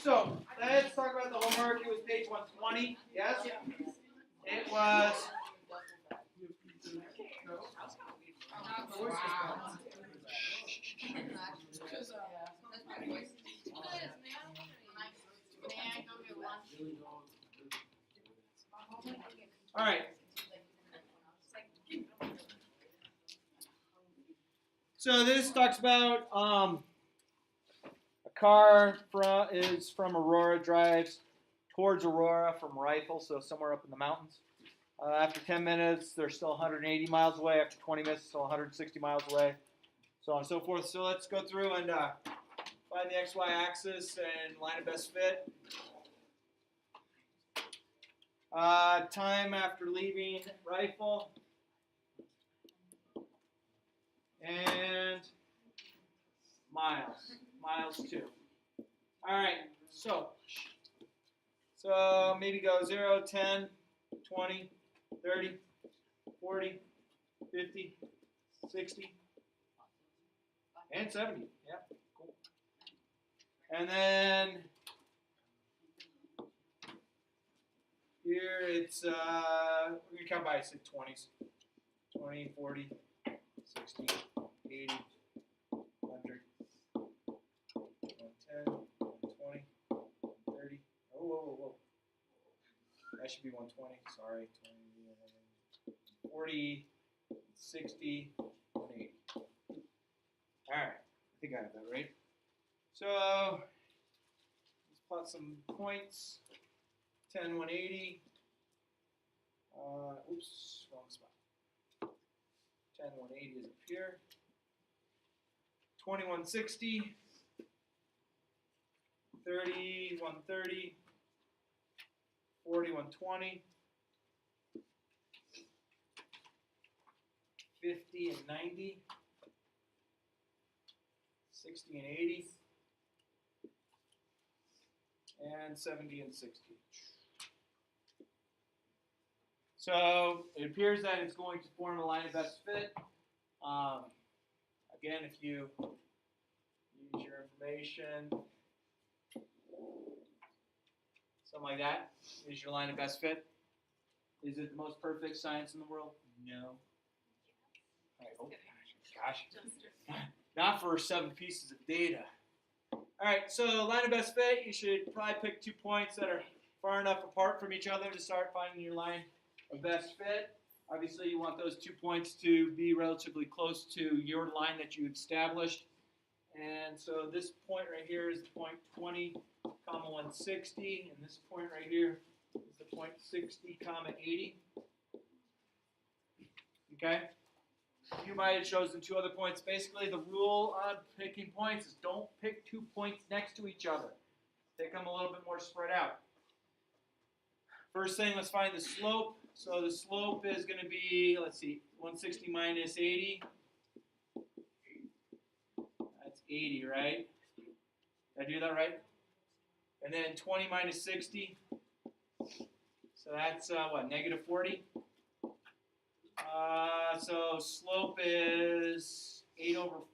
So let's talk about the homework. It was page 120. Yes? It was. All right. So this talks about a car is from Aurora, drives towards Aurora from Rifle, so somewhere up in the mountains. After 10 minutes, they're still 180 miles away. After 20 minutes, still 160 miles away, so on and so forth. So let's go through and find the XY axis and line of best fit. Time after leaving Rifle. And miles too. All right, so maybe go 0, 10, 20, 30, 40, 50, 60, and 70. Yeah, cool. And then here it's, we're going to count by 20s. 20, 40, 60, 80, 100, 110, 120, 130. Whoa. That should be 120. Sorry. 20, 40, 60, 180. All right. I think I have that right. So let's plot some points. 10, 180. Oops, wrong spot. 10, 180 is up here. 20, 160. 30, 130. 40, 120. 50 and 90. 60 and 80. And 70 and 60. So it appears that it's going to form a line of best fit. Again, if you use your information, something like that, is your line of best fit. Is it the most perfect science in the world? No. I hope. Gosh. Not for 7 pieces of data. All right, so line of best fit, you should probably pick 2 points that are far enough apart from each other to start finding your line of best fit. Obviously, you want those 2 points to be relatively close to your line that you established. And so this point right here is the point 20, 160, and this point right here is the point 60, 80. Okay? You might have chosen 2 other points. Basically, the rule on picking points is don't pick 2 points next to each other. Pick them a little bit more spread out. First thing, let's find the slope. So the slope is going to be, let's see, 160 minus 80. That's 80, right? Did I do that right? And then 20 minus 60. So that's, what, negative 40? So slope is 8 over,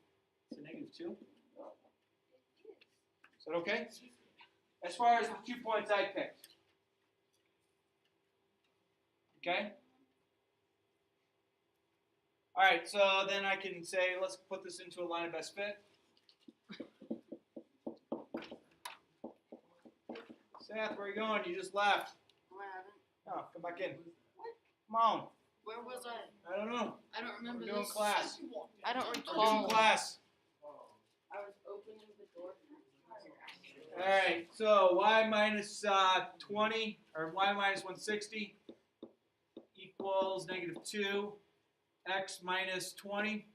is it negative 2? Is that okay? As far as the 2 points I picked. Okay? All right, so then I can say, let's put this into a line of best fit. Seth, where are you going? You just left. Oh, come back in. What? Come on. Where was I? I don't know. I don't remember We're doing this. class. I don't We're recall. doing class. I was opening the door. All right, so y minus 20, or y minus 160 equals negative 2, x minus 20.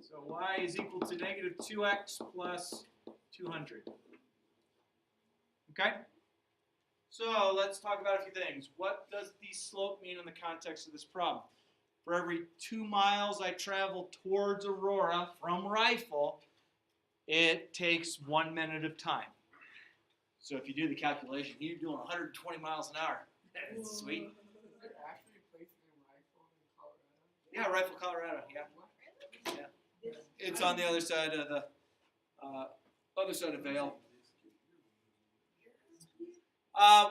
So y is equal to negative 2x plus 200. Okay? So let's talk about a few things. What does the slope mean in the context of this problem? For every 2 miles I travel towards Aurora from Rifle, it takes 1 minute of time. So if you do the calculation, you're doing 120 miles an hour. That's sweet. Yeah, Rifle, Colorado. Yeah. It's on the other side of the Vail.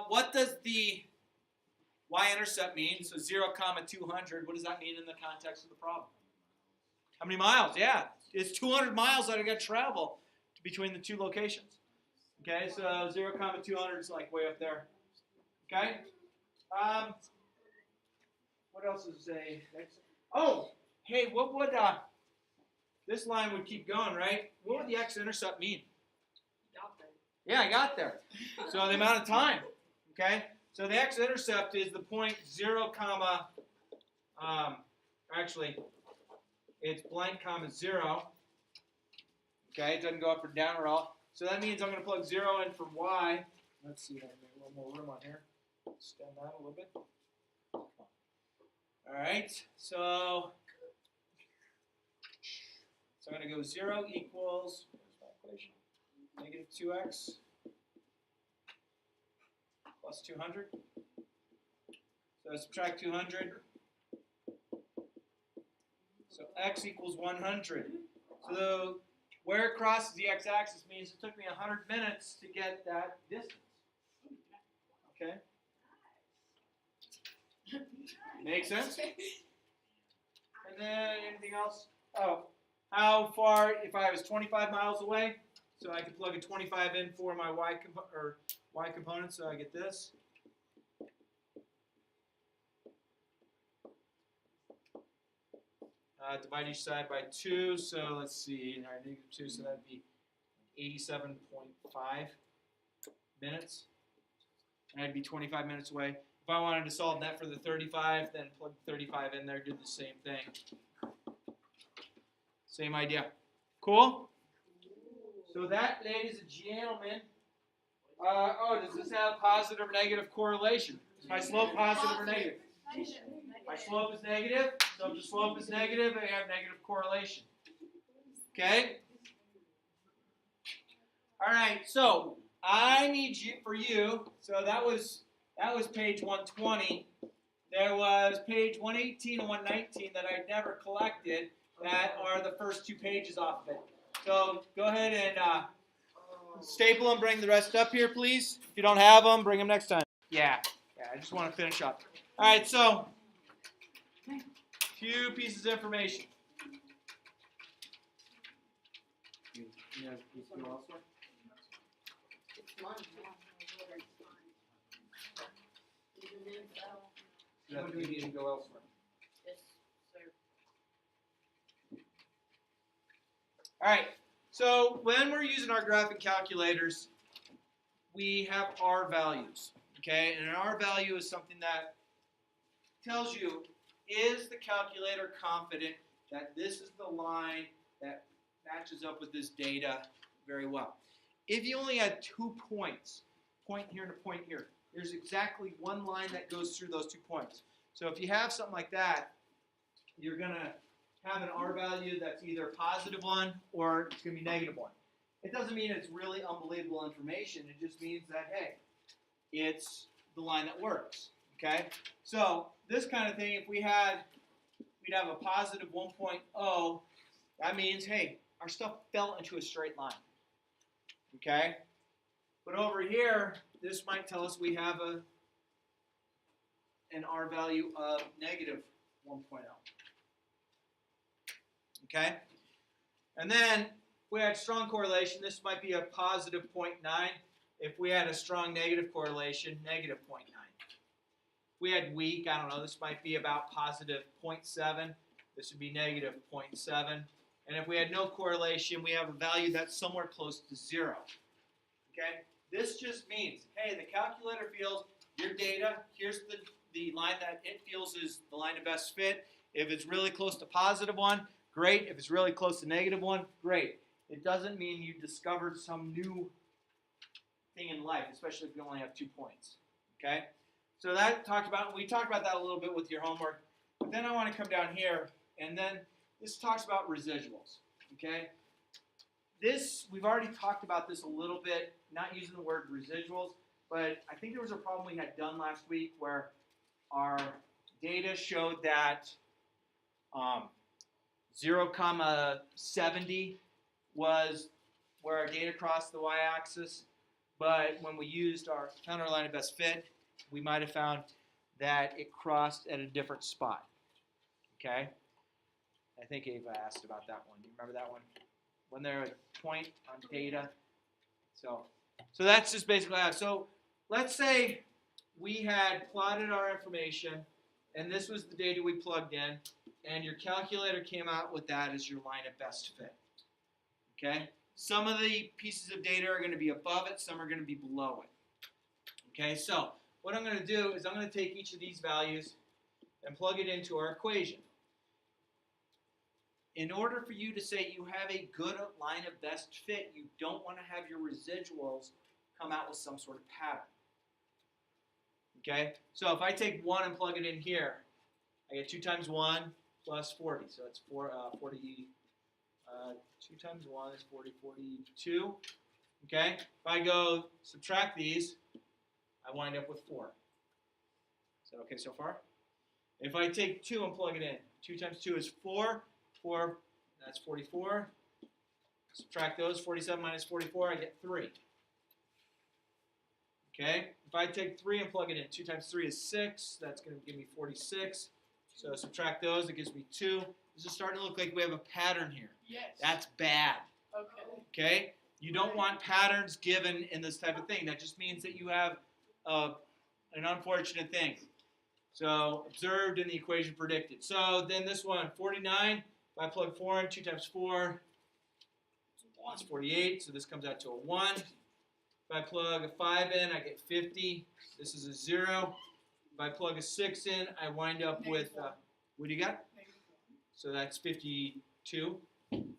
What does the y-intercept mean? So 0, 200. What does that mean in the context of the problem? How many miles? Yeah, it's 200 miles that I got to travel between the two locations. Okay, so 0, 200 is like way up there. Okay. What else is a? Oh, hey, what would this line would keep going, right? What would the x-intercept mean? Yeah, I got there. So the amount of time. Okay. So the x-intercept is the point 0, actually, it's blank, 0. Okay, it doesn't go up or down at all. So that means I'm going to plug 0 in for y. Let's see if I can make a little more room on here. Extend that a little bit. All right, so I'm going to go 0 equals, where's my equation? Negative 2x plus 200. So I subtract 200. So x equals 100. So where it crosses the x-axis means it took me 100 minutes to get that distance. Okay? Make sense? And then anything else? Oh, how far if I was 25 miles away? So I can plug a 25 in for my y component, so I get this. Divide each side by 2, so let's see, negative 2, so that'd be 87.5 minutes. And I'd be 25 minutes away. If I wanted to solve that for the 35, then plug 35 in there, do the same thing. Same idea. Cool? So that, ladies and gentlemen, does this have positive or negative correlation? Is my slope positive or negative? My slope is negative, so if the slope is negative, I have negative correlation. Okay? All right, so I need you, so that was page 120. There was page 118 and 119 that I never collected that are the first 2 pages off of it. So go ahead and staple them, bring the rest up here, please. If you don't have them, bring them next time. Yeah, I just want to finish up. All right, so few pieces of information. You need to go elsewhere. Yes, sir. All right, so when we're using our graphing calculators, we have R values, okay? And an R value is something that tells you, is the calculator confident that this is the line that matches up with this data very well? If you only had 2 points, point here and a point here, there's exactly one line that goes through those 2 points. So if you have something like that, you're going to have an R value that's either a positive 1 or it's going to be negative 1. It doesn't mean it's really unbelievable information. It just means that, hey, it's the line that works. Okay? So this kind of thing, if we'd have a positive 1.0, that means, hey, our stuff fell into a straight line. Okay? But over here, this might tell us we have an R value of negative 1.0. Okay? And then if we had strong correlation, this might be a positive 0.9. If we had a strong negative correlation, negative 0.9. If we had weak, I don't know, this might be about positive 0.7. This would be negative 0.7. And if we had no correlation, we have a value that's somewhere close to 0. Okay? This just means, hey, the calculator feels your data, here's the line that it feels is the line of best fit. If it's really close to positive 1, great. If it's really close to negative 1, great. It doesn't mean you discovered some new thing in life, especially if you only have 2 points. Okay? So we talked about that a little bit with your homework. But then I want to come down here, and then this talks about residuals. Okay? We've already talked about this a little bit, not using the word residuals, but I think there was a problem we had done last week where our data showed that 0,70 was where our data crossed the y-axis, but when we found our line of best fit, we might have found that it crossed at a different spot. Okay? I think Ava asked about that one. Do you remember that one? When they're at a point on data. So that's just basically that. So let's say we had plotted our information, and this was the data we plugged in, and your calculator came out with that as your line of best fit. Okay? Some of the pieces of data are going to be above it, some are going to be below it. Okay, so what I'm going to do is I'm going to take each of these values and plug it into our equation. In order for you to say you have a good line of best fit, you don't want to have your residuals come out with some sort of pattern. Okay, so if I take 1 and plug it in here, I get 2 times 1 plus 40. So it's 40. 2 times 1 is 40, 42. Okay, if I go subtract these, I wind up with 4. Is that okay so far? If I take 2 and plug it in, 2 times 2 is 4. 4, that's 44. Subtract those, 47 minus 44, I get 3. Okay, if I take 3 and plug it in, 2 times 3 is 6. That's going to give me 46. So subtract those, it gives me 2. This is starting to look like we have a pattern here. Yes. That's bad. Okay. Okay? You don't want patterns given in this type of thing. That just means that you have an unfortunate thing. So observed in the equation predicted. So then this one, 49. If I plug 4 in, 2 times 4, it's 48. So this comes out to a 1. If I plug a 5 in, I get 50. This is a 0. If I plug a 6 in, I wind up with, what do you got? So that's 52.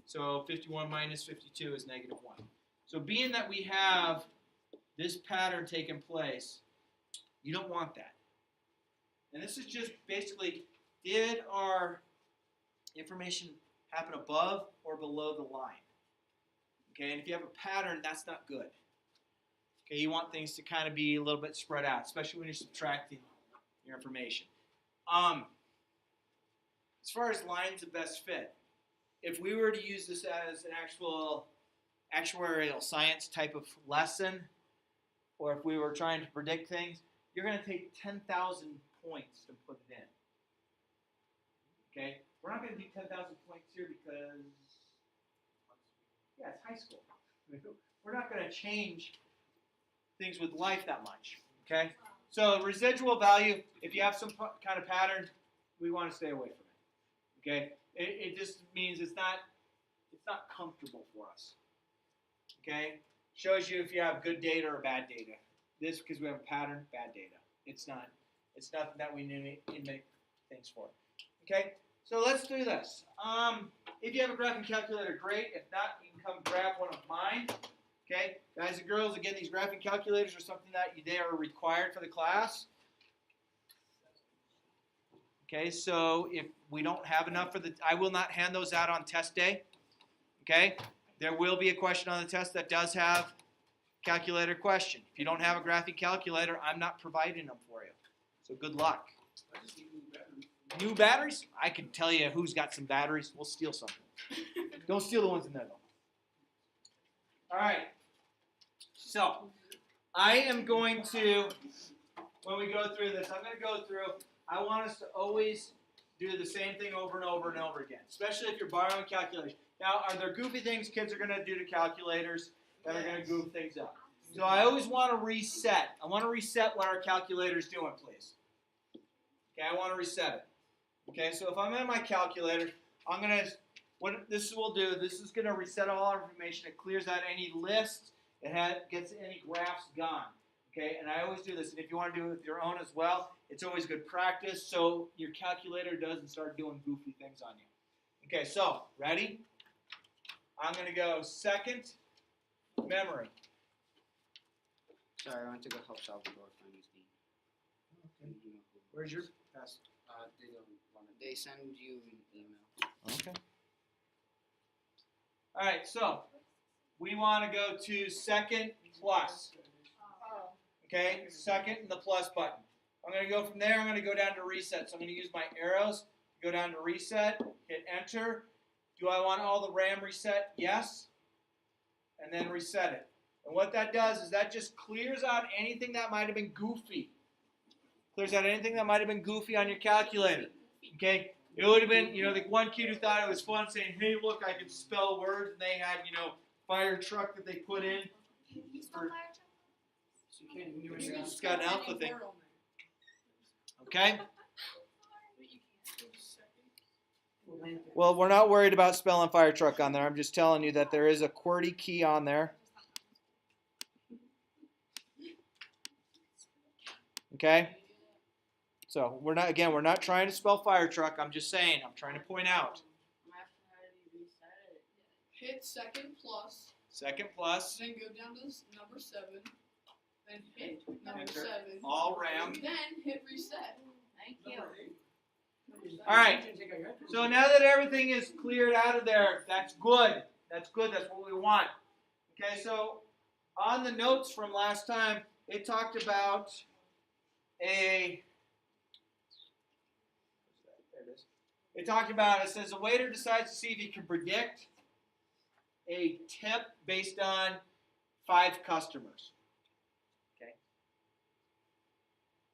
So 51 minus 52 is negative 1. So being that we have this pattern taking place, you don't want that. And this is just basically, did our information happen above or below the line? Okay, and if you have a pattern, that's not good. Okay, you want things to kind of be a little bit spread out, especially when you're subtracting your information. As far as lines of best fit, if we were to use this as an actual actuarial science type of lesson, or if we were trying to predict things, you're going to take 10,000 points to put it in. Okay? We're not going to do 10,000 points here because, yeah, it's high school. We're not going to change things with life that much. Okay? So residual value, if you have some kind of pattern, we want to stay away from it. Okay? It just means it's not comfortable for us. Okay? Shows you if you have good data or bad data. This, because we have a pattern, bad data. It's nothing that we need to make things for. Okay? So let's do this. If you have a graphing calculator, great. If not, you can come grab one of mine. Okay? Guys and girls, again, these graphing calculators are something that they are required for the class. Okay, so if we don't have enough I will not hand those out on test day. Okay? There will be a question on the test that does have calculator question. If you don't have a graphing calculator, I'm not providing them for you. So good luck. New batteries? I can tell you who's got some batteries. We'll steal some. Don't steal the ones in there, though. All right. So I am going to, when we go through this, I'm going to go through, I want us to always do the same thing over and over and over again, especially if you're borrowing calculators. Now, are there goofy things kids are going to do to calculators that are going to goof things up? So I always want to reset. I want to reset what our calculator is doing, please. Okay, I want to reset it. Okay, so if I'm in my calculator, I'm going to, what this will do, this is going to reset all our information. It clears out any lists. It gets any graphs gone. Okay, and I always do this. And if you want to do it with your own as well, it's always good practice so your calculator doesn't start doing goofy things on you. Okay, so, ready? I'm going to go second, memory. Sorry, I went to go help Salvador find his name. Okay. Where's your pass? They send you an email. Okay. All right, so we want to go to second plus. Okay, second and the plus button. I'm going to go from there. I'm going to go down to reset. So I'm going to use my arrows go down to reset, hit enter. Do I want all the RAM reset? Yes. And then reset it. And what that does is that just clears out anything that might have been goofy. Clears out anything that might have been goofy on your calculator. Okay? It would have been, the one kid who thought it was fun saying, hey, look, I can spell words, and they had, fire truck that they put in. It's got an alpha thing. Okay? Well, we're not worried about spelling fire truck on there. I'm just telling you that there is a QWERTY key on there. Okay? So we're not trying to spell fire truck. I'm just saying, I'm trying to point out. Hit second plus. Second plus. Then go down to number 7. Then hit number Enter. 7. All RAM. Then hit reset. Thank you. All right. So now that everything is cleared out of there, that's good. That's good. That's what we want. Okay, so on the notes from last time, it talked about it says a waiter decides to see if he can predict a tip based on 5 customers. Okay.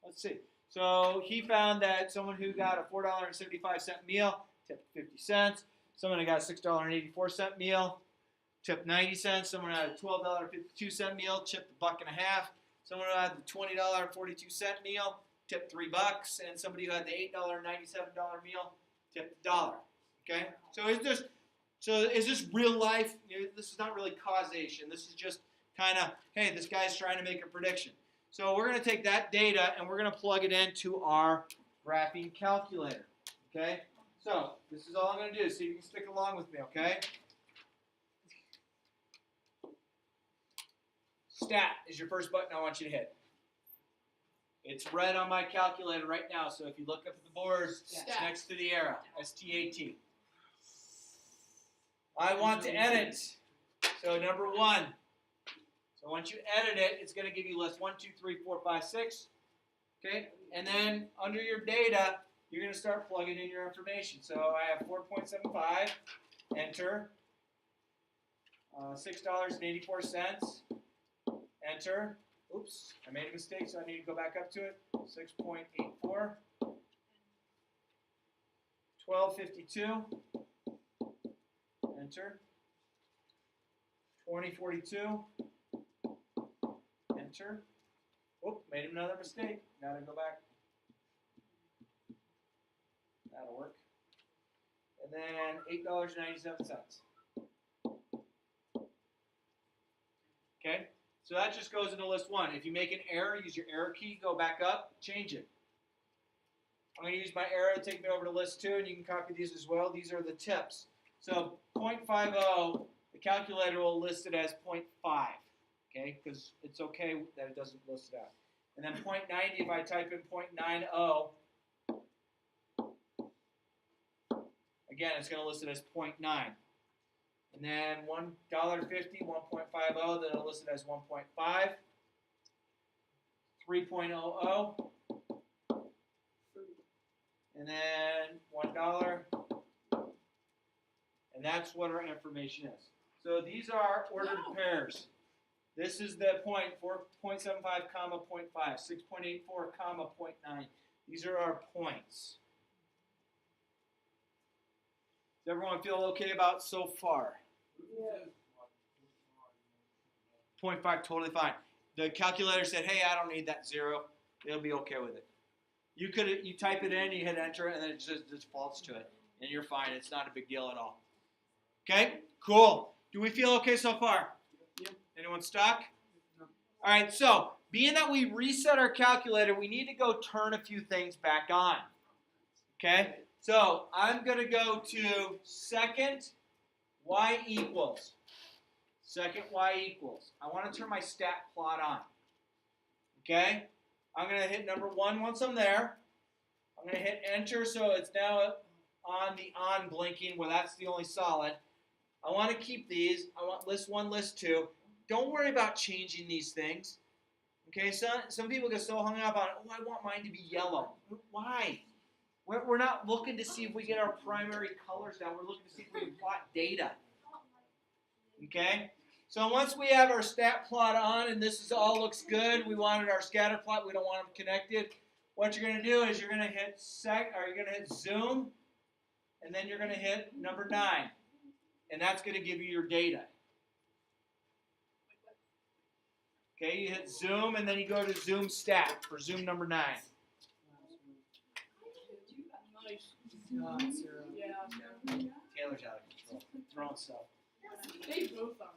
Let's see. So he found that someone who got a $4.75 meal tipped 50 cents. Someone who got a $6.84 meal tipped 90 cents. Someone who had a $12.52 meal tipped $1.50. Someone who had the $20.42 meal tipped $3, and somebody who had the $8.97 meal tipped $1. Okay, so is this real life? This is not really causation. This is just kind of, hey, this guy's trying to make a prediction. So we're going to take that data and we're going to plug it into our graphing calculator. Okay, so this is all I'm going to do. See if you can stick along with me. Okay. Stat is your first button I want you to hit. It's red on my calculator right now, so if you look up at the board, it's next to the arrow, STAT. I want to edit. So number 1. So once you edit it, it's going to give you list 1, 2, 3, 4, 5, 6. Okay? And then under your data, you're going to start plugging in your information. So I have 4.75, enter. $6.84. Enter. Oops, I made a mistake, so I need to go back up to it. 6.84. $12.52. Enter. $20.42. Enter. Oop, made another mistake. Now to go back. That'll work. And then $8.97. Okay? So that just goes into list 1. If you make an error, use your error key, go back up, change it. I'm going to use my arrow to take me over to list 2, and you can copy these as well. These are the tips. So 0.50, the calculator will list it as 0.5, okay, because it's okay that it doesn't list it out. And then 0.90, if I type in 0.90, again, it's going to list it as 0.9. And then $1.50, 1.50, then it'll list it as 1.5. 3.00. And then $1. And that's what our information is. So these are ordered pairs. This is the point, 4.75, comma, 0.5, 6.84, comma, 0.9. These are our points. Does everyone feel okay about so far? Yeah. 0.5, totally fine. The calculator said, hey, I don't need that 0. It'll be okay with it. You type it in, you hit enter, and then it just defaults to it. And you're fine. It's not a big deal at all. Okay? Cool. Do we feel okay so far? Yep. Anyone stuck? No. All right, so being that we reset our calculator, we need to go turn a few things back on. Okay? So I'm going to go to second y equals. Second y equals. I want to turn my stat plot on. Okay? I'm going to hit number 1 once I'm there. I'm going to hit enter so it's now on the on blinking where that's the only solid. I want to keep these. I want list 1, list 2. Don't worry about changing these things. Okay, some people get so hung up on, oh, I want mine to be yellow. Why? We're not looking to see if we get our primary colors down. We're looking to see if we can plot data. Okay? So once we have our stat plot on and this is all looks good, we wanted our scatter plot, we don't want them connected. What you're going to do is you're going to hit zoom, and then you're going to hit number 9. And that's going to give you your data. Okay, you hit zoom and then you go to zoom stat for zoom number 9. Nice. Yeah. Taylor's out of control. Throwing stuff. They both are.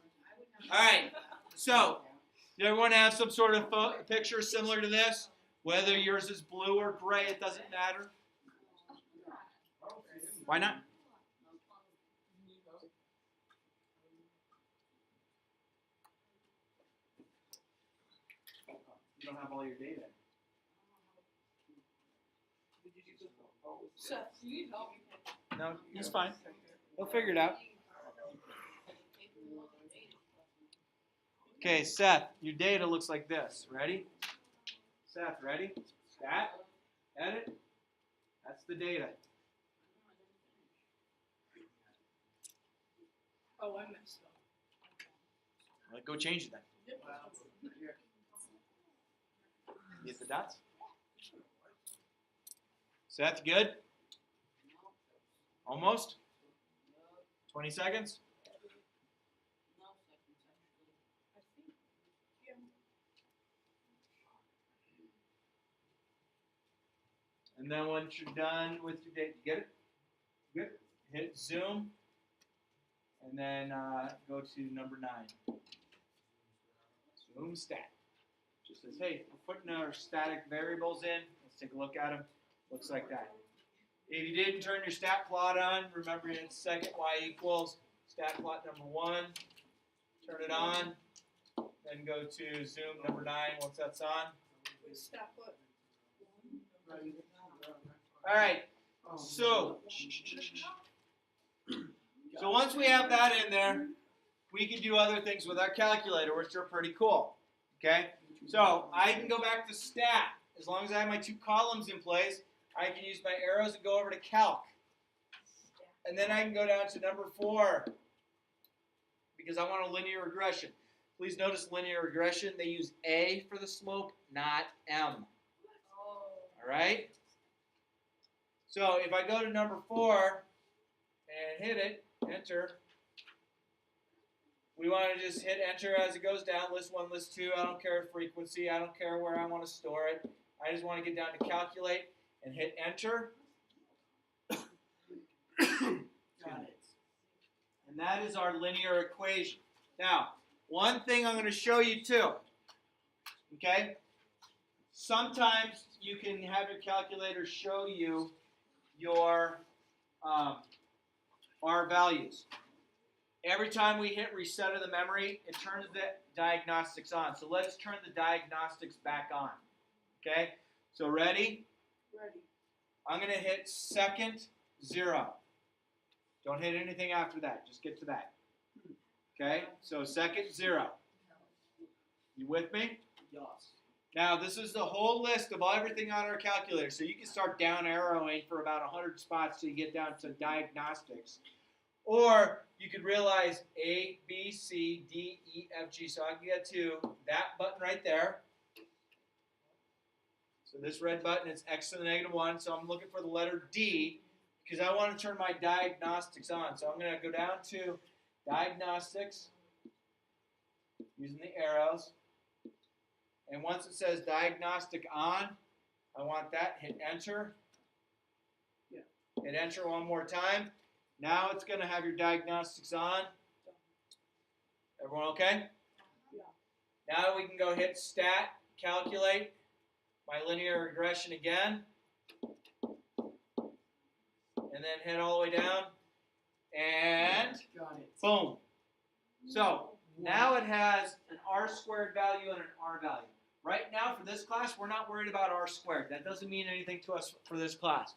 All right, so does everyone have some sort of picture similar to this? Whether yours is blue or gray, it doesn't matter. Why not? You don't have all your data. Seth, you need help. No, he's fine. He'll figure it out. Okay, Seth, your data looks like this. Ready? Seth, ready? Stat, edit. That's the data. Oh, I messed up. Well, go change it then. Yep. You hit the dots. Seth, good? Almost? 20 seconds? And then once you're done with your data, you get it? Good. Hit zoom. And then go to number 9. Zoom stat. Just says, hey, we're putting our static variables in. Let's take a look at them. Looks like that. If you didn't turn your stat plot on, remember in second y equals stat plot number 1. Turn it on. Then go to zoom number 9 once that's on. Stop what? All right. So once we have that in there, we can do other things with our calculator, which are pretty cool. Okay? So I can go back to stat. As long as I have my 2 columns in place, I can use my arrows and go over to calc. And then I can go down to number 4 because I want a linear regression. Please notice linear regression, they use A for the slope, not M. All right? So if I go to number 4 and hit it, enter, we want to just hit enter as it goes down, list 1, list 2. I don't care frequency. I don't care where I want to store it. I just want to get down to calculate and hit enter. Got it. And that is our linear equation. Now, one thing I'm going to show you too. Okay? Sometimes you can have your calculator show you your R values. Every time we hit reset of the memory, it turns the diagnostics on. So let's turn the diagnostics back on. Okay? So ready? Ready. I'm going to hit second 0. Don't hit anything after that. Just get to that. Okay? So second 0. You with me? Yes. Now, this is the whole list of everything on our calculator. So you can start down arrowing for about 100 spots till you get down to diagnostics. Or you could realize A, B, C, D, E, F, G. So I can get to that button right there. So this red button is X to the -1. So I'm looking for the letter D because I want to turn my diagnostics on. So I'm going to go down to diagnostics using the arrows. And once it says diagnostic on, I want that. Hit enter. Yeah. Hit enter one more time. Now it's going to have your diagnostics on. Everyone okay? Yeah. Now we can go hit stat, calculate my linear regression again. And then hit all the way down. And Got it. boom. So now it has an R squared value and an R value. Right now for this class, we're not worried about R squared. That doesn't mean anything to us for this class.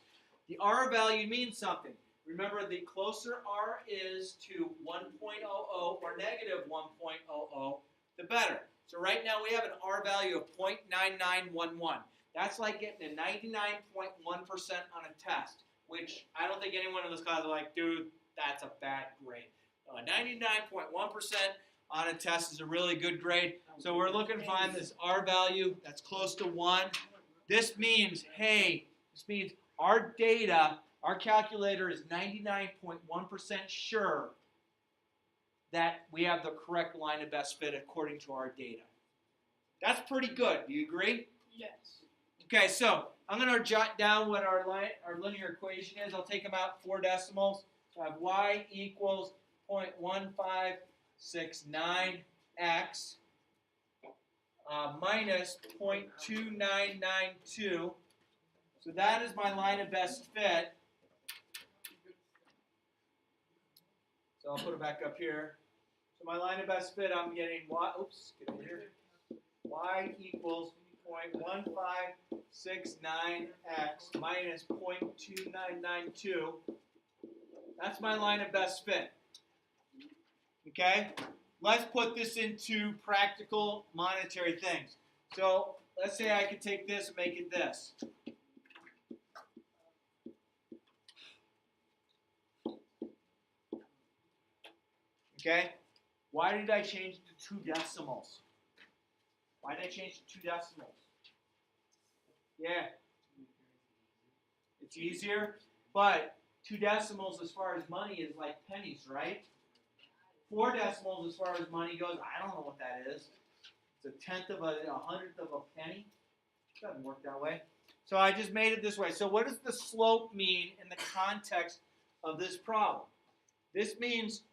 The R value means something. Remember, the closer R is to 1.00 or -1.00, the better. So right now we have an R value of 0.9911. That's like getting a 99.1% on a test, which I don't think anyone in this class is like, dude, that's a bad grade. A 99.1% on a test is a really good grade. So we're looking to find this R value that's close to 1. This means, hey, our data, our calculator is 99.1% sure that we have the correct line of best fit according to our data. That's pretty good. Do you agree? Yes. Okay, so I'm going to jot down what our linear equation is. I'll take them out 4 decimals. So I have y equals 0.1569x minus 0.2992. So that is my line of best fit. So I'll put it back up here. So my line of best fit, I'm getting y. Oops, get over here. Y equals 0.1569x minus 0.2992. That's my line of best fit. Okay? Let's put this into practical monetary things. So let's say I could take this and make it this. Okay? Why did I change it to 2 decimals? Why did I change it to 2 decimals? Yeah. It's easier, but 2 decimals as far as money is like pennies, right? 4 decimals as far as money goes, I don't know what that is. It's a tenth of a hundredth of a penny. It doesn't work that way. So I just made it this way. So what does the slope mean in the context of this problem? This means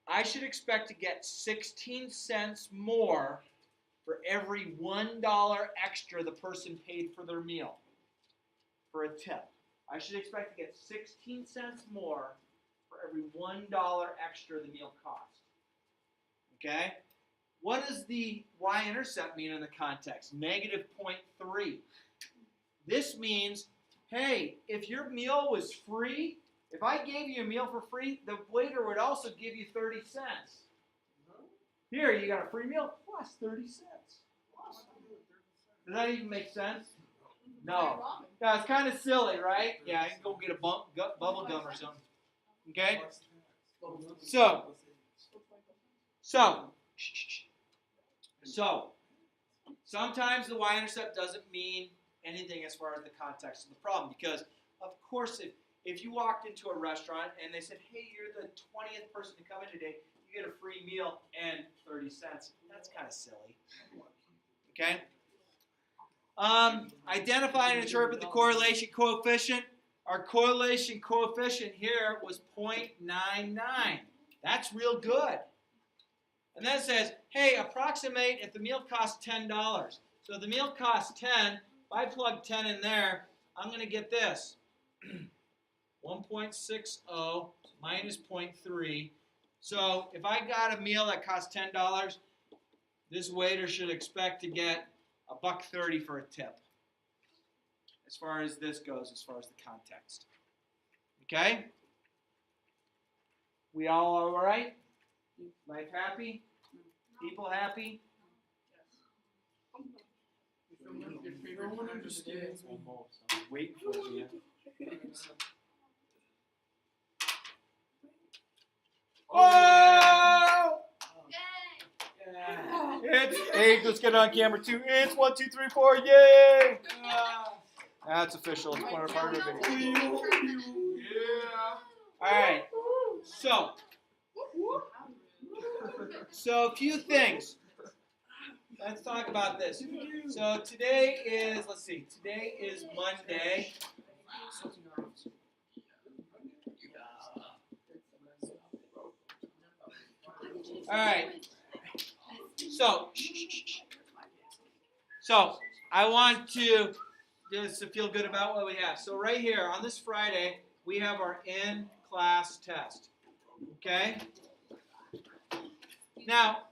I should expect to get 16 cents more for every $1 extra the person paid for their meal, for a tip. I should expect to get 16 cents more for every $1 extra the meal cost. Okay? What does the y-intercept mean in the context? Negative 0.3. This means, hey, if your meal was free, if I gave you a meal for free, the waiter would also give you 30 cents. Here, you got a free meal plus 30 cents. Does that even make sense? No. Yeah, it's kind of silly, right? Yeah, I can go get a bubble gum or something. Okay? So, sometimes the y-intercept doesn't mean anything as far as the context of the problem, because, of course, if you walked into a restaurant and they said, hey, you're the 20th person to come in today, you get a free meal and 30 cents. That's kind of silly. Okay? Identify and interpret the correlation coefficient. Our correlation coefficient here was 0.99. That's real good. And then it says, hey, approximate if the meal costs $10. So if the meal costs 10, if I plug 10 in there, I'm going to get this. 1.60 minus 0.3. So if I got a meal that costs $10, this waiter should expect to get $1.30 for a tip. As far as this goes, as far as the context. Okay? We all right? Life happy? People happy? No one understands. Wait for you. Oh! Yeah. It's let's get it on camera too. It's 1, 2, 3, 4. Yay! That's official. It's part of our video. Yeah. All right. So a few things. Let's talk about this. So today is, today is Monday. All right. So I want to just feel good about what we have. So right here on this Friday, we have our in-class test. Okay? Now,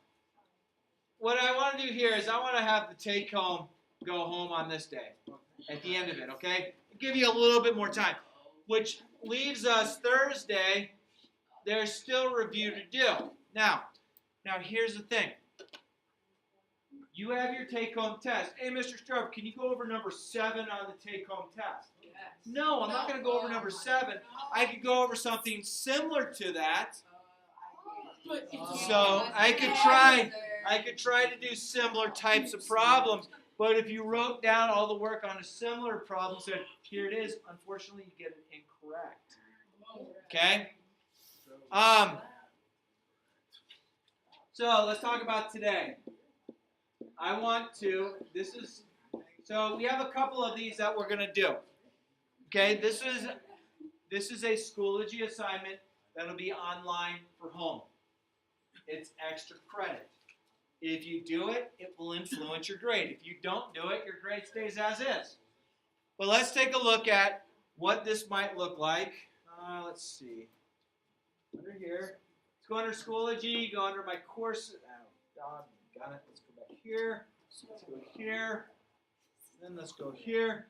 what I want to do here is I want to have the take-home go home on this day at the end of it, okay? I'll give you a little bit more time, which leaves us Thursday. There's still review to do. Now here's the thing. you have your take-home test. Hey, Mr. Strobe, can you go over number 7 on the take-home test? Yes. No, I'm not going to go over number 7. I could go over something similar to that. But it's So I could try to do similar types of problems. But if you wrote down all the work on a similar problem, said, here it is, unfortunately you get it incorrect. Okay? So let's talk about today. So we have a couple of these that we're going to do. Okay, this is a Schoology assignment that'll be online for home. It's extra credit. If you do it, it will influence your grade. If you don't do it, your grade stays as is. But let's take a look at what this might look like. Let's see. Under here. Let's go under Schoology, go under my course. Oh, got it. Let's go back here. Let's go here. Then let's go here.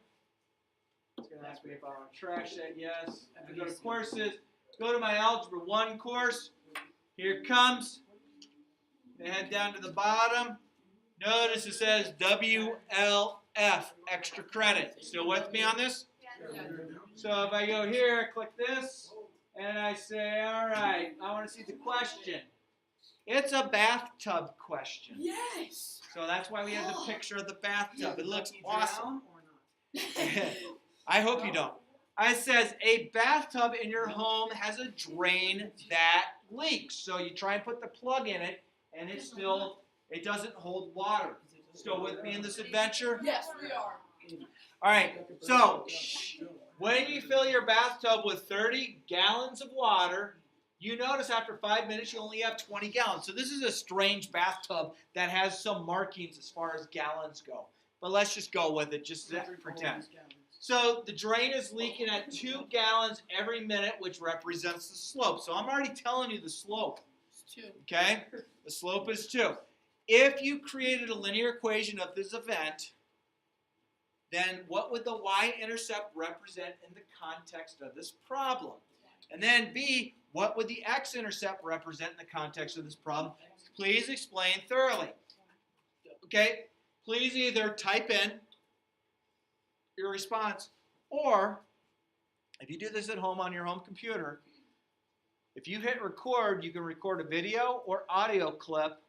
It's going to ask me if I want to trash that. Yes. I go to courses. Go to my Algebra 1 course. Here it comes. Then head down to the bottom. Notice it says WLF, extra credit. Still with me on this? So if I go here, I click this, and I say, all right, I want to see the question. It's a bathtub question. Yes. So that's why we have the picture of the bathtub. It looks awesome. I hope you don't. It says a bathtub in your home has a drain that leaks. So you try and put the plug in it, and it doesn't hold water. Still with me in this adventure? Yes, we are. All right. So when you fill your bathtub with 30 gallons of water, you notice after 5 minutes you only have 20 gallons. So this is a strange bathtub that has some markings as far as gallons go. But let's just go with it, just to pretend. So the drain is leaking at 2 gallons every minute, which represents the slope. So I'm already telling you the slope. It's 2. Okay? The slope is 2. If you created a linear equation of this event, then what would the y-intercept represent in the context of this problem? And then B, what would the x-intercept represent in the context of this problem? Please explain thoroughly. Okay? Please either type in your response, or if you do this at home on your home computer, if you hit record, you can record a video or audio clip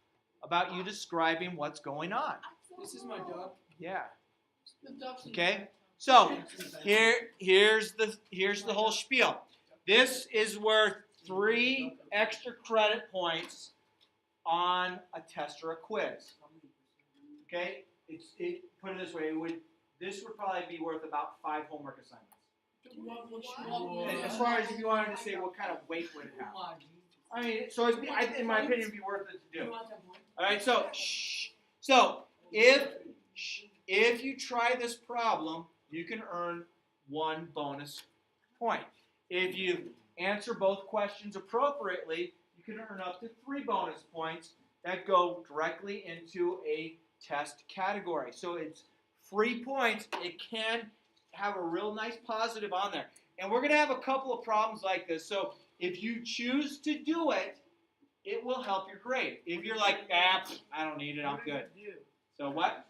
about you describing what's going on. This is my dog. Yeah. The ducks. Okay. So here's the whole spiel. This is worth 3 extra credit points on a test or a quiz. Okay. Put it this way. This would probably be worth about 5 homework assignments. And as far as if you wanted to say what kind of weight would it have. I mean, so in my opinion, it would be worth it to do. All right, so if you try this problem, you can earn 1 bonus point. If you answer both questions appropriately, you can earn up to 3 bonus points that go directly into a test category. So it's free points. It can have a real nice positive on there. And we're going to have a couple of problems like this. So if you choose to do it, it will help your grade. If you're like, I don't need it, I'm good. So what?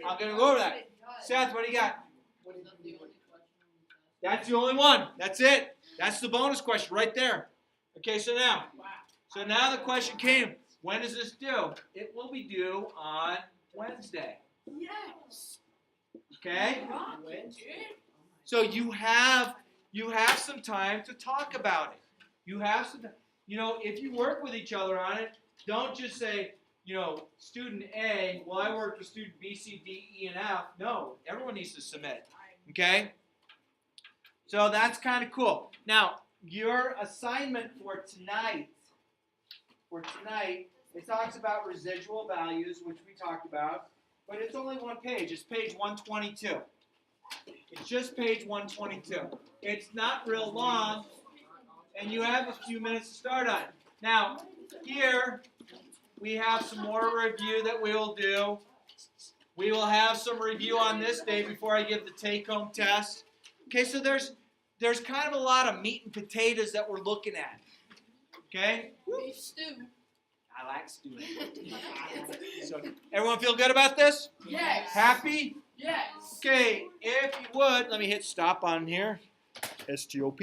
I'm going to go over that. Seth, what do you got? That's the only one. That's it. That's the bonus question right there. Okay, so now the question came, when is this due? It will be due on Wednesday. Yes. Okay? So you have some time to talk about it. You have some, if you work with each other on it, don't just say, student A, well, I worked with student B, C, D, E, and F. No, everyone needs to submit. Okay? So that's kind of cool. Now, your assignment for tonight, it talks about residual values, which we talked about, but it's only 1 page. It's page 122. It's just page 122. It's not real long, and you have a few minutes to start on. Now, here we have some more review that we will do. We will have some review on this day before I give the take-home test. Okay, so there's kind of a lot of meat and potatoes that we're looking at. Okay? Beef stew. I like students. So, everyone feel good about this? Yes. Happy? Yes. Okay, if you would, let me hit stop on here. STOP.